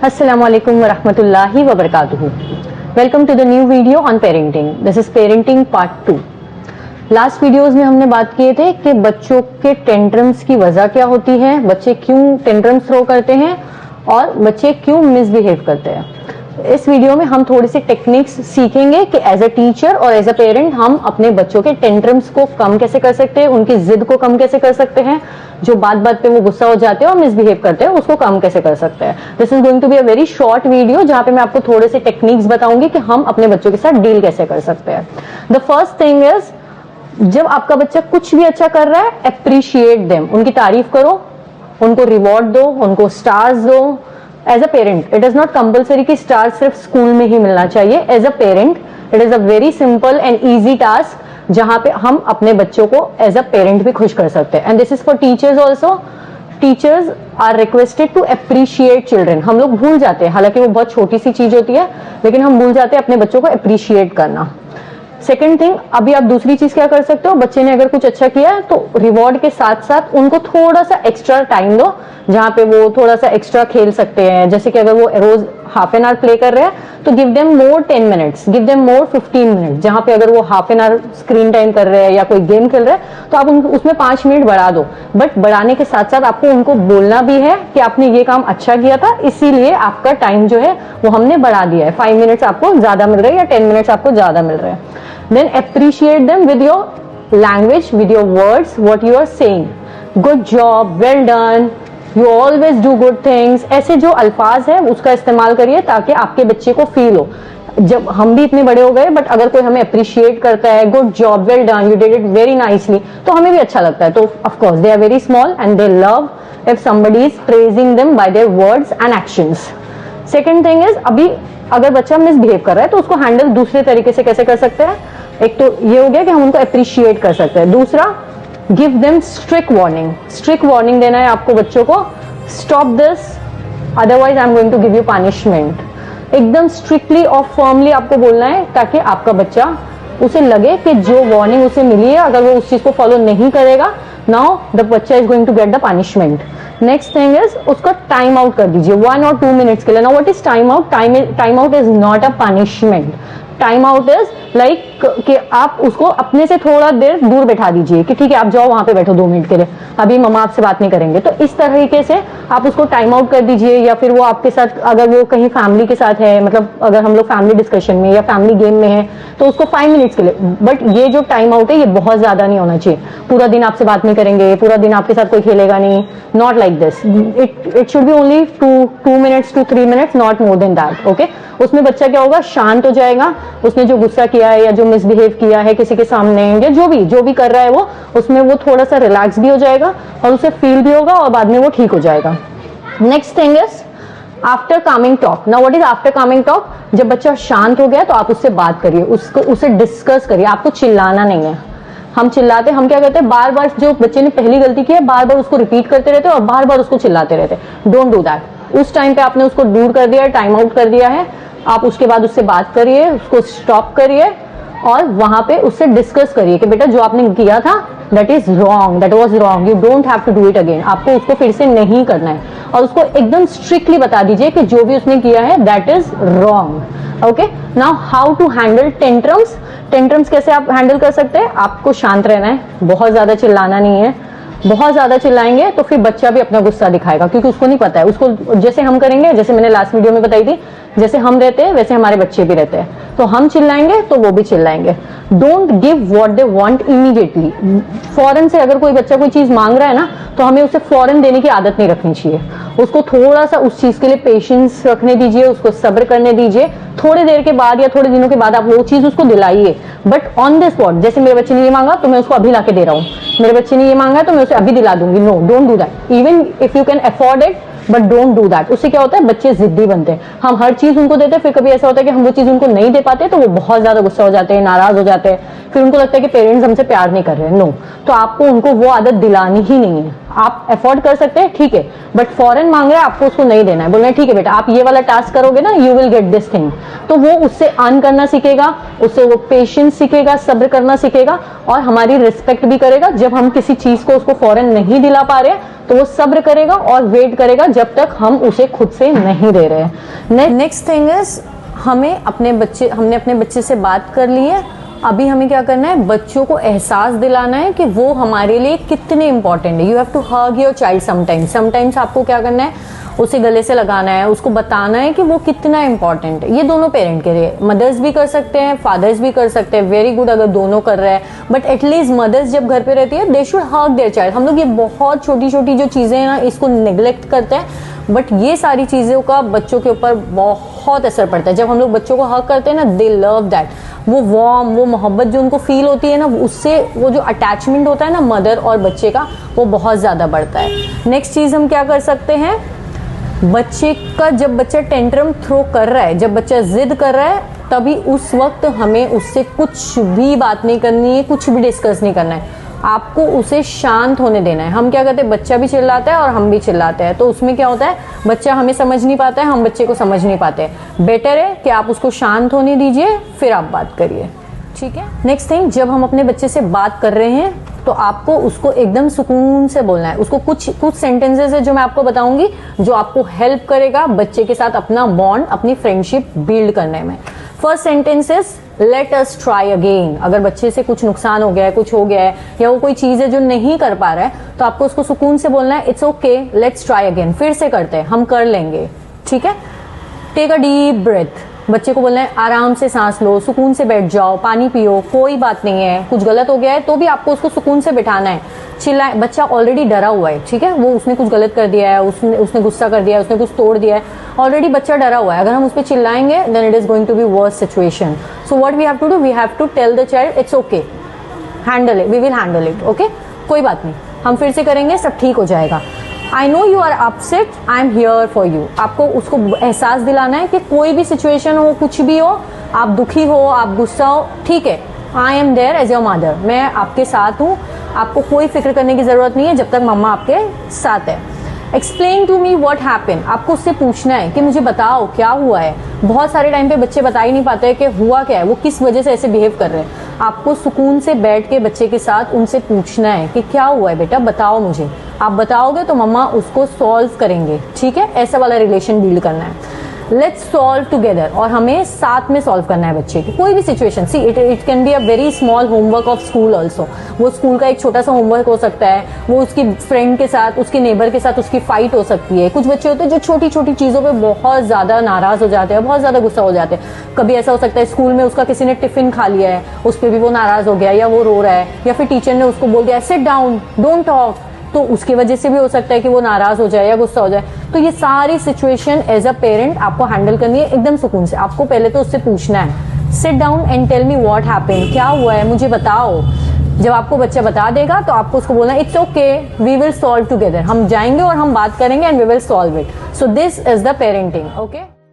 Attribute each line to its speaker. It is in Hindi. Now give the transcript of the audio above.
Speaker 1: Assalamualaikum warahmatullahi wabarakatuh. Welcome to the new video on parenting. This is parenting part 2. Last videos में हमने बात किए थे कि बच्चों के टेंट्रम्स की वजह क्या होती है, बच्चे क्यों टेंट्रम्स थ्रो करते हैं और बच्चे क्यों मिसबिहेव करते हैं। इस वीडियो में हम थोड़ी सी टेक्निक्स सीखेंगे कि एज अ टीचर और एज अ पेरेंट हम अपने बच्चों के टेंट्रम्स को कम कैसे कर सकते हैं, उनकी जिद को कम कैसे कर सकते हैं, जो बात बात पे वो गुस्सा हो जाते हैं और मिसबिहेव करते हैं उसको कम कैसे कर सकते हैं। This is going to be a very short video जहां पे मैं आपको थोड़े से टेक्निक्स बताऊंगी कि हम अपने बच्चों के साथ डील कैसे कर सकते हैं। द फर्स्ट थिंग इज, जब आपका बच्चा कुछ भी अच्छा कर रहा है, अप्रिशिएट देम, उनकी तारीफ करो, उनको रिवॉर्ड दो, उनको स्टार्स दो। As a parent it is not compulsory कि स्टार सिर्फ स्कूल में ही मिलना चाहिए। As a parent it is a very simple and easy task जहां पे हम अपने बच्चों को एज अ पेरेंट भी खुश कर सकते हैं। And this is for teachers also. Teachers are requested to appreciate children. हम लोग भूल जाते हैं, हालांकि वो बहुत छोटी सी चीज होती है, लेकिन हम भूल जाते हैं अपने बच्चों को अप्रिशिएट करना। सेकेंड थिंग, अभी आप दूसरी चीज क्या कर सकते हो, बच्चे ने अगर कुछ अच्छा किया है तो रिवॉर्ड के साथ साथ उनको थोड़ा सा एक्स्ट्रा टाइम दो जहां पे वो थोड़ा सा एक्स्ट्रा खेल सकते हैं। जैसे कि अगर वो रोज हाफ एन आवर प्ले कर रहे हैं तो give them more 10 minutes, give them more 15 minutes. जहां पे अगर वो half an hour screen time कर रहे हैं या कोई गेम खेल रहे हैं तो आप उसमें 5 मिनट बढ़ा दो। बट बढ़ाने के साथ साथ आपको उनको बोलना भी है कि आपने ये काम अच्छा किया था, इसीलिए आपका टाइम जो है वो हमने बढ़ा दिया है। 5 मिनट्स आपको ज्यादा मिल रहे हैं या 10 मिनट्स आपको ज्यादा मिल रहे हैं। Then appreciate them with your language, with your words, what you are saying. Good job, well done, you always do good things. ऐसे जो अल्फाज है उसका इस्तेमाल करिए ताकि आपके बच्चे को फील हो। जब हम भी इतने बड़े हो गए, बट अगर कोई हमें अप्रिशिएट करता है, good job, well done, you did it very nicely, तो हमें भी अच्छा लगता है। तो of course they are very small and they love if somebody is praising them by their words and actions. Second thing is, अभी अगर बच्चा मिसबिहेव कर रहा है तो उसको हैंडल दूसरे तरीके से कैसे कर सकते हैं। एक तो ये हो गया कि हम उनको अप्रिशिएट कर सकते हैं। दूसरा, give them strict warning. Strict warning देना है आपको बच्चों को, stop this otherwise I am going to give you punishment. एकदम स्ट्रिक्टली और फर्मली आपको बोलना है ताकि आपका बच्चा उसे लगे कि जो वार्निंग उसे मिली है, अगर वो उस चीज को फॉलो नहीं करेगा, नाउ द बच्चा is going to get the punishment. Next thing is, उसका टाइम आउट कर दीजिए 1 और 2 मिनट्स के लिए। Now what is time out? Time out is not a punishment. Time out is like कि आप उसको अपने से थोड़ा देर दूर बैठा दीजिए कि ठीक है आप जाओ वहां पे बैठो 2 मिनट के लिए, अभी मम्मा आपसे बात नहीं करेंगे। तो इस तरीके से आप उसको टाइम आउट कर दीजिए। या फिर वो आपके साथ, अगर वो कहीं फैमिली के साथ है, मतलब अगर हम लोग फैमिली डिस्कशन में या फैमिली गेम में है तो उसको 5 मिनट्स के लिए। बट ये जो टाइम आउट है ये बहुत ज्यादा नहीं होना चाहिए। पूरा दिन आपसे बात नहीं करेंगे, पूरा दिन आपके साथ कोई खेलेगा नहीं, not like this. It should be only 2 minutes to 3 minutes, not more than that. Okay, उसमें बच्चा क्या होगा, शांत हो जाएगा। उसने जो गुस्सा किया है या जो मिसबिहेव किया है किसी के सामने या जो भी कर रहा है वो, उसमें वो थोड़ा सा रिलैक्स भी हो जाएगा और उसे फील भी होगा और बाद में वो ठीक हो जाएगा। Next thing is after Kameng talk. Now what is after Kameng talk? जब बच्चा शांत हो गया तो आप उससे बात करिए, उसे डिस्कस करिए। आपको चिल्लाना नहीं है। हम चिल्लाते, हम क्या करते हैं, बार बार जो बच्चे ने पहली गलती की है बार बार उसको रिपीट करते रहते हैं और बार बार उसको चिल्लाते रहते हैं। Don't do that. उस टाइम पे आपने उसको दूर कर दिया है, टाइम आउट कर दिया है, आप उसके बाद उससे बात करिए, उसको स्टॉप करिए और वहां पे उससे डिस्कस करिए कि बेटा जो आपने किया था that is wrong, that was wrong, you don't have to do it again. आपको उसको फिर से नहीं करना है और उसको एकदम स्ट्रिक्टली बता दीजिए कि जो भी उसने किया है that is wrong. Okay, now how to handle tantrums. Tantrums कैसे आप हैंडल कर सकते हैं? आपको शांत रहना है, बहुत ज्यादा चिल्लाना नहीं है। बहुत ज्यादा चिल्लाएंगे तो फिर बच्चा भी अपना गुस्सा दिखाएगा, क्योंकि उसको नहीं पता है। उसको जैसे हम करेंगे, जैसे मैंने लास्ट वीडियो में बताई थी, जैसे हम रहते हैं वैसे हमारे बच्चे भी रहते हैं। तो हम चिल्लाएंगे तो वो भी चिल्लाएंगे। Don't give what they want immediately. फौरन से अगर कोई बच्चा कोई चीज मांग रहा है ना, तो हमें उसे फौरन देने की आदत नहीं रखनी चाहिए। उसको थोड़ा सा उस चीज के लिए पेशेंस रखने दीजिए, उसको सब्र करने दीजिए। थोड़ी देर के बाद या थोड़े दिनों के बाद आप वो चीज उसको दिलाइए, बट ऑन द स्पॉट। जैसे मेरे बच्चे ने ये मांगा तो मैं उसको अभी लाके दे रहा हूँ, मेरे बच्चे ने ये मांगा तो मैं उसे अभी दिला दूंगी। No, don't do that. Even if you can afford it, but don't do that. उससे क्या होता है, बच्चे जिद्दी बनते हैं। हम हर चीज उनको देते हैं, फिर कभी ऐसा होता है कि हम वो चीज उनको नहीं दे पाते तो वो बहुत ज्यादा गुस्सा हो जाते हैं, नाराज हो जाते हैं, फिर उनको लगता है कि पेरेंट्स हमसे प्यार नहीं कर रहे हैं। नो, तो आपको उनको वो आदत दिलानी ही नहीं है। आप अफोर्ड कर सकते हैं, ठीक है, बट फॉरन मांग रहे हैं आपको उसको नहीं देना है। बोलना है ठीक है बेटा आप ये वाला टास्क करोगे ना, you will get this thing. तो वो उससे अर्न करना सीखेगा, उससे वो पेशेंस सीखेगा, सब्र करना सीखेगा और हमारी रिस्पेक्ट भी करेगा। जब हम किसी चीज को उसको फॉरन नहीं दिला पा रहे तो वो सब्र करेगा और वेट करेगा जब तक हम उसे खुद से नहीं दे रहे। नेक्स्ट थिंग इज हमने अपने बच्चे से बात कर ली है, अभी हमें क्या करना है, बच्चों को एहसास दिलाना है कि वो हमारे लिए कितने इंपॉर्टेंट है। You have to hug your child sometimes आपको क्या करना है, उसे गले से लगाना है, उसको बताना है कि वो कितना इंपॉर्टेंट है। ये दोनों पेरेंट के लिए, मदर्स भी कर सकते हैं, फादर्स भी कर सकते हैं, वेरी गुड अगर दोनों कर रहे हैं, बट एटलीस्ट मदर्स जब घर पे रहती है they should hug their child. हम लोग ये बहुत छोटी छोटी जो चीजें हैं ना इसको नेग्लेक्ट करते हैं, बट ये सारी चीजों का बच्चों के ऊपर बहुत असर पड़ता है। जब हम लोग बच्चों को हग करते हैं ना, दे लव दैट, वो वार्म, वो मोहब्बत जो उनको फील होती है ना, उससे वो जो अटैचमेंट होता है ना मदर और बच्चे का, वो बहुत ज्यादा बढ़ता है। नेक्स्ट चीज हम क्या कर सकते हैं, बच्चे का जब बच्चा टेंट्रम थ्रो कर रहा है, जब बच्चा जिद कर रहा है, तभी उस वक्त हमें उससे कुछ भी बात नहीं करनी है, कुछ भी डिस्कस नहीं करना है, आपको उसे शांत होने देना है। हम क्या करते हैं, बच्चा भी चिल्लाता है और हम भी चिल्लाते हैं, तो उसमें क्या होता है, बच्चा हमें समझ नहीं पाता है, हम बच्चे को समझ नहीं पाते। बेटर है कि आप उसको शांत होने दीजिए, फिर आप बात करिए, ठीक है। नेक्स्ट थिंग, जब हम अपने बच्चे से बात कर रहे हैं तो आपको उसको एकदम सुकून से बोलना है। उसको कुछ सेंटेंसेस है जो मैं आपको बताऊंगी, जो आपको हेल्प करेगा बच्चे के साथ अपना बॉन्ड, अपनी फ्रेंडशिप बिल्ड करने में। First sentence is let us try again. अगर बच्चे से कुछ नुकसान हो गया है, कुछ हो गया है, या वो कोई चीज है जो नहीं कर पा रहा है, तो आपको उसको सुकून से बोलना है, it's okay, let's try again, फिर से करते हैं, हम कर लेंगे, ठीक है। टेक अ डीप ब्रेथ, बच्चे को बोलना है आराम से सांस लो, सुकून से बैठ जाओ, पानी पियो, कोई बात नहीं है। कुछ गलत हो गया है तो भी आपको उसको सुकून से बिठाना है, चिल्लाए। बच्चा ऑलरेडी डरा हुआ है, ठीक है, वो उसने कुछ गलत कर दिया है, उसने गुस्सा कर दिया है, उसने कुछ तोड़ दिया है, ऑलरेडी बच्चा डरा हुआ है। अगर हम उस पर चिल्लाएंगे then it is going to be worst situation. So what we have to do, we have to tell the child it's okay, handle it, we will handle it, okay, कोई बात नहीं, हम फिर से करेंगे, सब ठीक हो जाएगा। I know you are upset, I am here for you. आपको उसको एहसास दिलाना है कि कोई भी सिचुएशन हो, कुछ भी हो, आप दुखी हो, आप गुस्सा हो, ठीक है, I am there as your mother, मैं आपके साथ हूँ, आपको कोई फिक्र करने की जरूरत नहीं है जब तक मम्मा आपके साथ है। Explain to me what happened, आपको उससे पूछना है कि मुझे बताओ क्या हुआ है। बहुत सारे टाइम पे बच्चे बता ही नहीं पाते हैं कि हुआ क्या है, वो किस वजह से ऐसे बिहेव कर रहे हैं। आपको सुकून से बैठ के बच्चे के साथ उनसे पूछना है कि क्या हुआ है बेटा, बताओ मुझे। आप बताओगे तो मम्मा उसको सॉल्व करेंगे, ठीक है, ऐसा वाला रिलेशन बिल्ड करना है। लेट्स सॉल्व टुगेदर, और हमें साथ में सॉल्व करना है बच्चे की कोई भी situation. See it can be a very small homework of school also, वो स्कूल का एक छोटा सा होमवर्क हो सकता है, वो उसकी फ्रेंड के साथ, उसके नेबर के साथ उसकी फाइट हो सकती है। कुछ बच्चे होते हैं जो छोटी छोटी चीजों पे बहुत ज्यादा नाराज हो जाते हैं, बहुत ज्यादा गुस्सा हो जाते हैं। कभी ऐसा हो सकता है स्कूल में उसका किसी ने टिफिन खा लिया है, उस पर भी वो नाराज हो गया, या वो रो रहा है, या फिर टीचर ने उसको बोल दिया सिट डाउन, डोंट टॉक, तो उसकी वजह से भी हो सकता है कि वो नाराज हो जाए या गुस्सा हो जाए। तो ये सारी सिचुएशन एज अ पेरेंट आपको हैंडल करनी है एकदम सुकून से। आपको पहले तो उससे पूछना है, sit down and tell me what happened, क्या हुआ है मुझे बताओ। जब आपको बच्चा बता देगा तो आपको उसको बोलना it's okay, we will solve together, हम जाएंगे और हम बात करेंगे and we will solve it. So this is the parenting, okay.